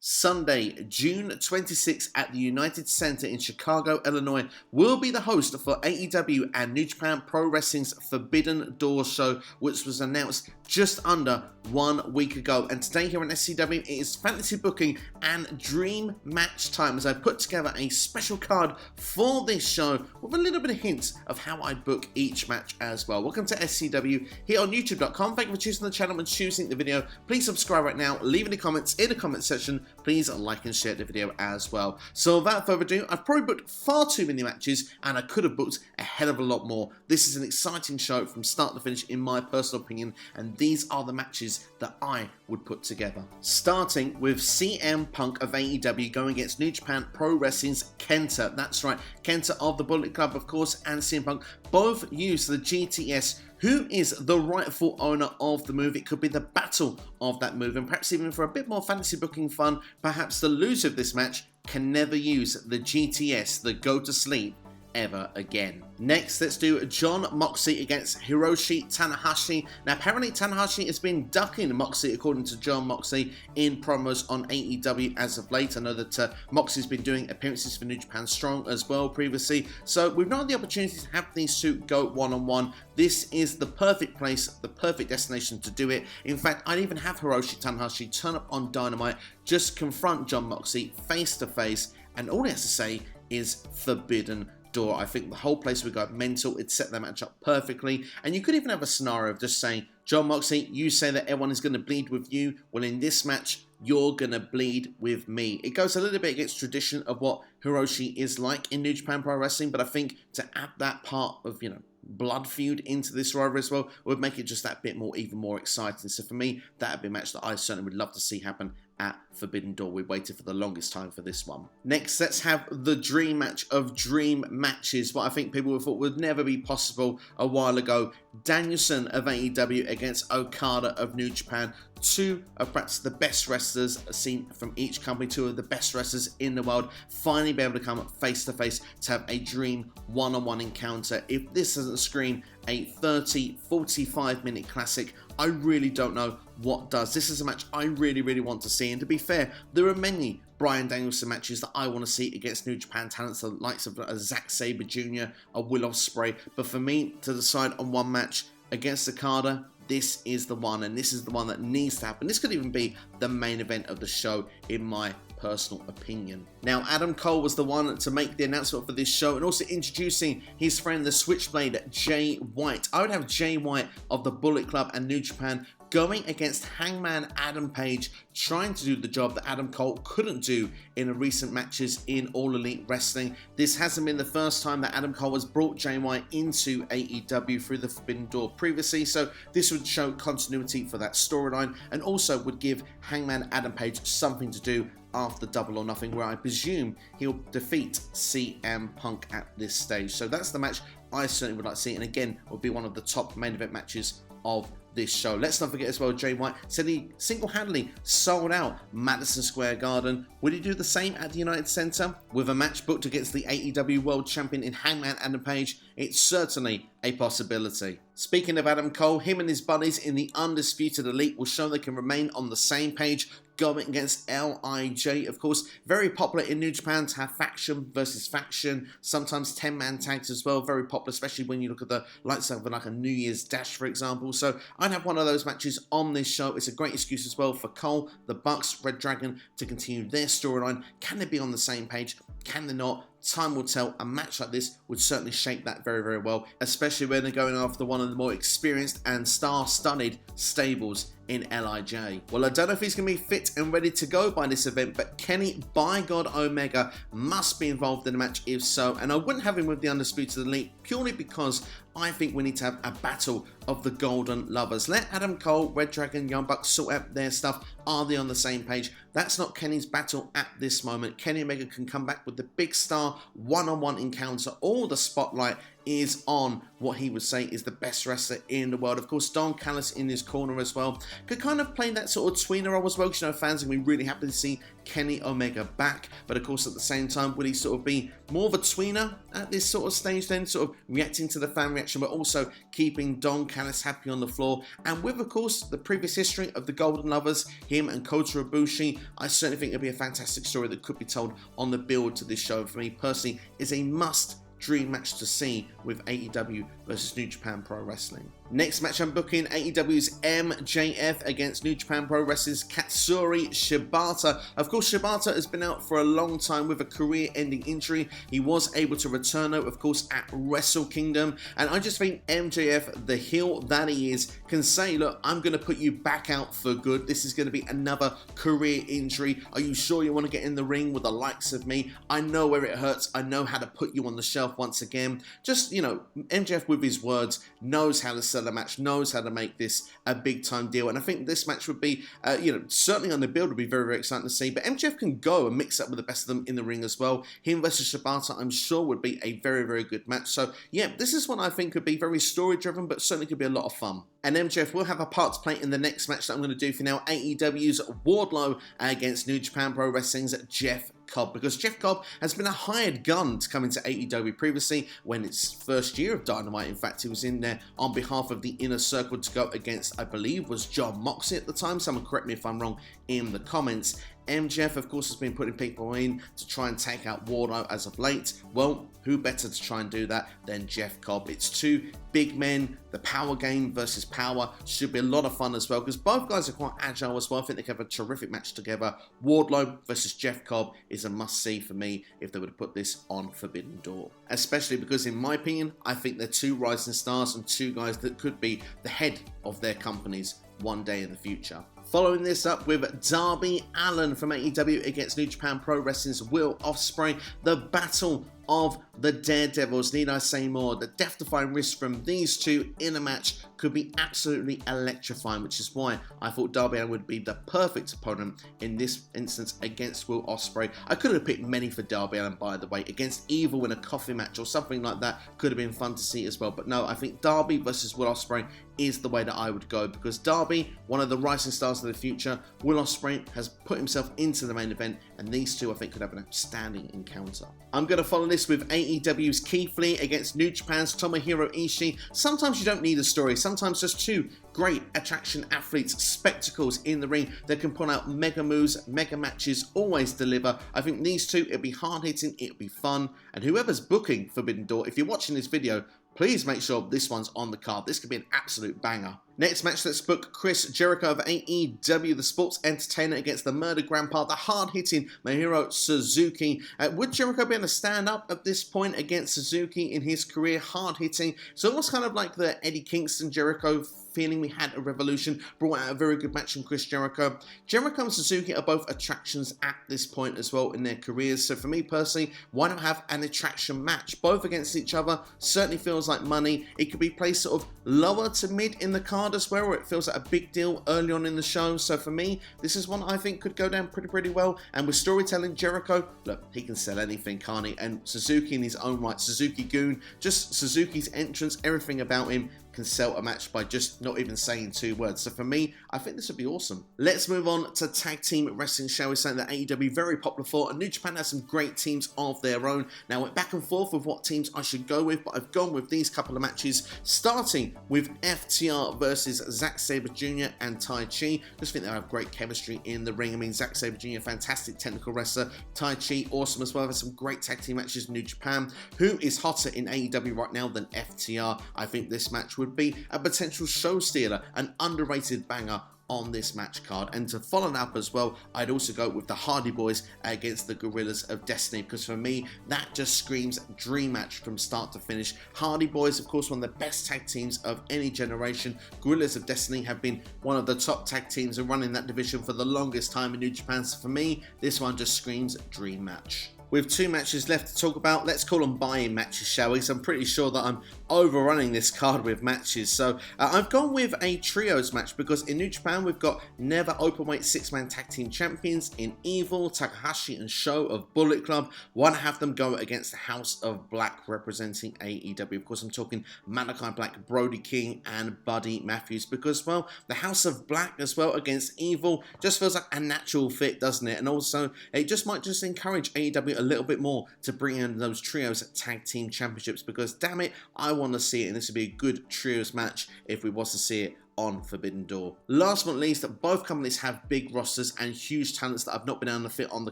Sunday, June 26th at the United Center in Chicago, Illinois, will be the host for AEW and New Japan Pro Wrestling's Forbidden Door show, which was announced just under 1 week ago. And today here on SCW, it is fantasy booking and dream match time as I put together a special card for this show with a little bit of hints of how I book each match as well. Welcome to SCW here on YouTube.com. Thank you for choosing the channel and choosing the video. Please subscribe right now, leave any comments in the comment section. Please like and share the video as well. So without further ado, I've probably booked far too many matches and I could have booked a hell of a lot more. This is an exciting show from start to finish in my personal opinion, and these are the matches that I would put together. Starting with CM Punk of AEW going against New Japan Pro Wrestling's Kenta. That's right, Kenta of the Bullet Club, of course, and CM Punk both use the GTS. Who is the rightful owner of the move? It could be the battle of that move, and perhaps even for a bit more fantasy booking fun, perhaps the loser of this match can never use the GTS, the go to sleep, ever again. Next, let's do Jon Moxley against Hiroshi Tanahashi. Now, apparently Tanahashi has been ducking Moxley, according to Jon Moxley, in promos on AEW as of late. I know that Moxley's been doing appearances for New Japan Strong as well previously. So we've not had the opportunity to have these two go one-on-one. This is the perfect place, the perfect destination to do it. In fact, I'd even have Hiroshi Tanahashi turn up on Dynamite, just confront Jon Moxley face to face, and all he has to say is Forbidden Door. I think the whole place would go mental. It'd set that match up perfectly. And you could even have a scenario of just saying, Jon Moxley, you say that everyone is going to bleed with you. Well, in this match, you're going to bleed with me. It goes a little bit against tradition of what Hiroshi is like in New Japan Pro Wrestling, but I think to add that part of, blood feud into this rivalry as well would make it just that bit more, even more exciting. So for me, that would be a match that I certainly would love to see happen at Forbidden Door. We waited for the longest time for this one. Next, let's have the dream match of dream matches, what I think people thought would never be possible a while ago. Danielson of AEW against Okada of New Japan. Two of perhaps the best wrestlers seen from each company, two of the best wrestlers in the world, finally be able to come face to face to have a dream one-on-one encounter. If this doesn't scream a 30-45 minute classic, I really don't know what does. This is a match I really want to see, and to be fair, there are many Bryan Danielson matches that I want to see against New Japan talents, the likes of Zack Sabre Jr., a Will Ospreay, but for me to decide on one match against Okada, this is the one, and this is the one that needs to happen. This could even be the main event of the show, in my personal opinion. Now, Adam Cole was the one to make the announcement for this show, and also introducing his friend, the Switchblade, Jay White. I would have Jay White of the Bullet Club and New Japan going against Hangman Adam Page, trying to do the job that Adam Cole couldn't do in recent matches in All Elite Wrestling. This hasn't been the first time that Adam Cole has brought Jay White into AEW through the Forbidden Door previously, so this would show continuity for that storyline, and also would give Hangman Adam Page something to do after Double or Nothing, where I presume he'll defeat CM Punk at this stage. So that's the match I certainly would like to see, and again, would be one of the top main event matches of this show. Let's not forget as well, Jay White said he single-handedly sold out Madison Square Garden. Would he do the same at the United Center? With a match booked against the AEW World Champion in Hangman Adam Page, it's certainly a possibility. Speaking of Adam Cole, him and his buddies in the Undisputed Elite will show they can remain on the same page going against LIJ. Of course, very popular in New Japan to have faction versus faction, sometimes 10-man tags as well. Very popular, especially when you look at the likes of like a New Year's Dash, for example. So I'd have one of those matches on this show. It's a great excuse as well for Cole, the Bucks, Red Dragon to continue their storyline. Can they be on the same page? Can they not? Time will tell. A match like this would certainly shape that very well, especially when they're going after one of the more experienced and star-studded stables in LIJ. Well, I don't know if he's going to be fit and ready to go by this event, but Kenny, by God Omega, must be involved in the match if so, and I wouldn't have him with the Undisputed Elite purely because I think we need to have a battle of the Golden Lovers. Let Adam Cole, Red Dragon, Young Bucks sort out their stuff. Are they on the same page? That's not Kenny's battle at this moment. Kenny Omega can come back with the big star one-on-one encounter. All the spotlight is on what he would say is the best wrestler in the world. Of course, Don Callis in his corner as well could kind of play that sort of tweener role as well, because, you know, fans are going to be really happy to see Kenny Omega back, but of course at the same time, will he sort of be more of a tweener at this sort of stage then, sort of reacting to the fan reaction, but also keeping Don Callis happy on the floor? And with, of course, the previous history of the Golden Lovers, him and Kota Ibushi, I certainly think it'll be a fantastic story that could be told on the build to this show. For me personally, is a must dream match to see with AEW versus New Japan Pro Wrestling. Next match I'm booking, AEW's MJF against New Japan Pro Wrestling's Katsuyori Shibata. Of course, Shibata has been out for a long time with a career-ending injury. He was able to return, though, of course, at Wrestle Kingdom. And I just think MJF, the heel that he is, can say, look, I'm going to put you back out for good. This is going to be another career injury. Are you sure you want to get in the ring with the likes of me? I know where it hurts. I know how to put you on the shelf once again. Just, you know, MJF with his words knows how to sell a match, knows how to make this a big time deal, and I think this match would be, you know, certainly on the build would be very, very exciting to see. But MJF can go and mix up with the best of them in the ring as well. Him versus Shibata, I'm sure, would be a very, very good match. So yeah, this is one I think could be very story driven, but certainly could be a lot of fun. And MJF will have a part to play in the next match that I'm going to do for now, AEW's Wardlow against New Japan Pro Wrestling's Jeff Cobb, because Jeff Cobb has been a hired gun to come into AEW previously. When it's first year of Dynamite, in fact, he was in there on behalf of the Inner Circle to go against, I believe, was John Moxley at the time. Someone correct me if I'm wrong in the comments. MJF, of course, has been putting people in to try and take out Wardlow as of late. Well, who better to try and do that than Jeff Cobb? It's two big men. The power game versus power should be a lot of fun as well, because both guys are quite agile as well. I think they could have a terrific match together. Wardlow versus Jeff Cobb is a must-see for me if they were to put this on Forbidden Door. Especially because, in my opinion, I think they're two rising stars and two guys that could be the head of their companies one day in the future. Following this up with Darby Allin from AEW against New Japan Pro Wrestling's Will Ospreay, the battle of the Daredevils. Need I say more? The death-defying risk from these two in a match could be absolutely electrifying, which is why I thought Darby Allin would be the perfect opponent in this instance against Will Ospreay. I could have picked many for Darby Allin, by the way. Against Evil in a coffee match or something like that could have been fun to see as well. But no, I think Darby versus Will Ospreay is the way that I would go, because Darby, one of the rising stars of the future, Will Ospreay has put himself into the main event, and these two I think could have an outstanding encounter. I'm going to follow this with AEW's Keith Lee against New Japan's Tomohiro Ishii. Sometimes you don't need a story, sometimes just two great attraction athletes, spectacles in the ring that can pull out mega moves, mega matches, always deliver. I think these two, it'll be hard hitting, it'll be fun, and whoever's booking Forbidden Door, if you're watching this video, please make sure this one's on the card. This could be an absolute banger. Next match, let's book Chris Jericho of AEW, the sports entertainer, against the murder grandpa, the hard-hitting Mahiro Suzuki. Would Jericho be able to stand up at this point against Suzuki in his career? Hard-hitting. It's almost kind of like the Eddie Kingston Jericho feeling we had at Revolution. Brought out a very good match from Chris Jericho. Jericho and Suzuki are both attractions at this point as well in their careers. So for me personally, why not have an attraction match? Both against each other certainly feels like money. It could be placed sort of lower to mid in the card as well, where it feels like a big deal early on in the show. So for me, this is one I think could go down pretty well. And with storytelling, Jericho, look, he can sell anything, can't he? And Suzuki in his own right, Suzuki Goon, just Suzuki's entrance, everything about him can sell a match by just not even saying two words. So for me, I think this would be awesome. Let's move on to tag team wrestling, shall we say, that AEW very popular for, and New Japan has some great teams of their own. Now, I went back and forth with what teams I should go with, but I've gone with these couple of matches, starting with FTR versus Zack Sabre Jr. and Tai Chi. Just think they have great chemistry in the ring. I mean, Zack Sabre Jr., fantastic technical wrestler. Tai Chi, awesome as well. There's some great tag team matches in New Japan. Who is hotter in AEW right now than FTR? I think this match would be a potential show stealer, an underrated banger on this match card. And to follow that up as well, I'd also go with the Hardy Boys against the Gorillas of Destiny, because for me, that just screams dream match from start to finish. Hardy Boys, of course, one of the best tag teams of any generation. Gorillas of Destiny have been one of the top tag teams and running that division for the longest time in New Japan. So for me, this one just screams dream match. With two matches left to talk about, let's call them buy-in matches, shall we? So I'm pretty sure that I'm overrunning this card with matches. So I've gone with a trios match because in New Japan we've got never openweight 6-man tag team champions in Evil, Takahashi and Sho of Bullet Club. Want to have them go against the House of Black representing AEW. Of course I'm talking Malachi Black, Brody King and Buddy Matthews because, well, the House of Black as well against Evil just feels like a natural fit, doesn't it? And also it just might just encourage AEW a little bit more to bring in those trios tag team championships because, damn it, I want to see it, and this would be a good trios match if we was to see it on Forbidden Door. Last but not least, both companies have big rosters and huge talents that I've not been able to fit on the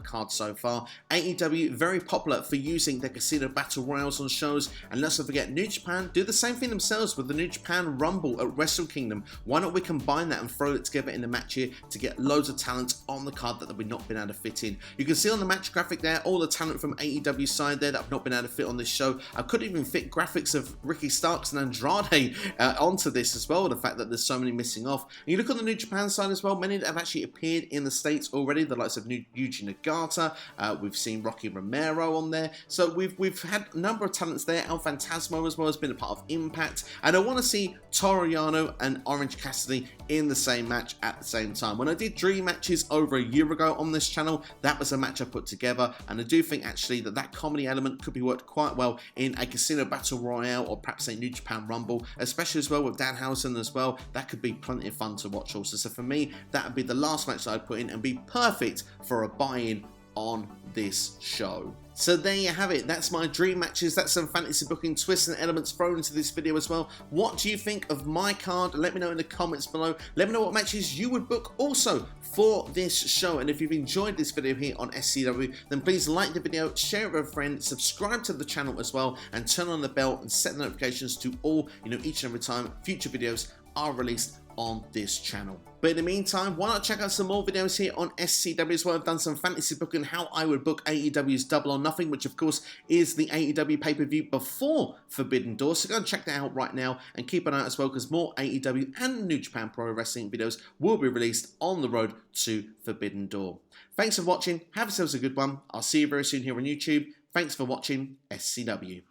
card so far. AEW, very popular for using their casino battle royals on shows, and let's not forget New Japan do the same thing themselves with the New Japan Rumble at Wrestle Kingdom. Why not we combine that and throw it together in a match here to get loads of talent on the card that we've not been able to fit in. You can see on the match graphic there all the talent from AEW side there that I've not been able to fit on this show. I couldn't even fit graphics of Ricky Starks and Andrade onto this as well, the fact that there's so many missing off. And you look on the New Japan side as well, many that have actually appeared in the States already, the likes of Yuji Nagata, we've seen Rocky Romero on there, so we've had a number of talents there. El Phantasmo as well has been a part of Impact, and I want to see Toru Yano and Orange Cassidy in the same match at the same time. When I did dream matches over a year ago on this channel, that was a match I put together, and I do think actually that comedy element could be worked quite well in a casino battle royale or perhaps a New Japan Rumble, especially as well with Danhausen as well. That could be plenty of fun to watch also. So for me, that would be the last match that I'd put in and be perfect for a buy-in on this show. So there you have it, that's my dream matches, that's some fantasy booking twists and elements thrown into this video as well. What do you think of my card? Let me know in the comments below. Let me know what matches you would book also for this show. And if you've enjoyed this video here on SCW, then please like the video, share it with a friend, subscribe to the channel as well, and turn on the bell and set the notifications to all, each and every time future videos are released on this channel. But in the meantime, why not check out some more videos here on SCW as well. I've done some fantasy booking, how I would book AEW's Double or Nothing, which of course is the AEW pay-per-view before Forbidden Door. So go and check that out right now and keep an eye out as well because more AEW and New Japan Pro Wrestling videos will be released on the road to Forbidden Door. Thanks for watching. Have yourselves a good one. I'll see you very soon here on YouTube. Thanks for watching SCW.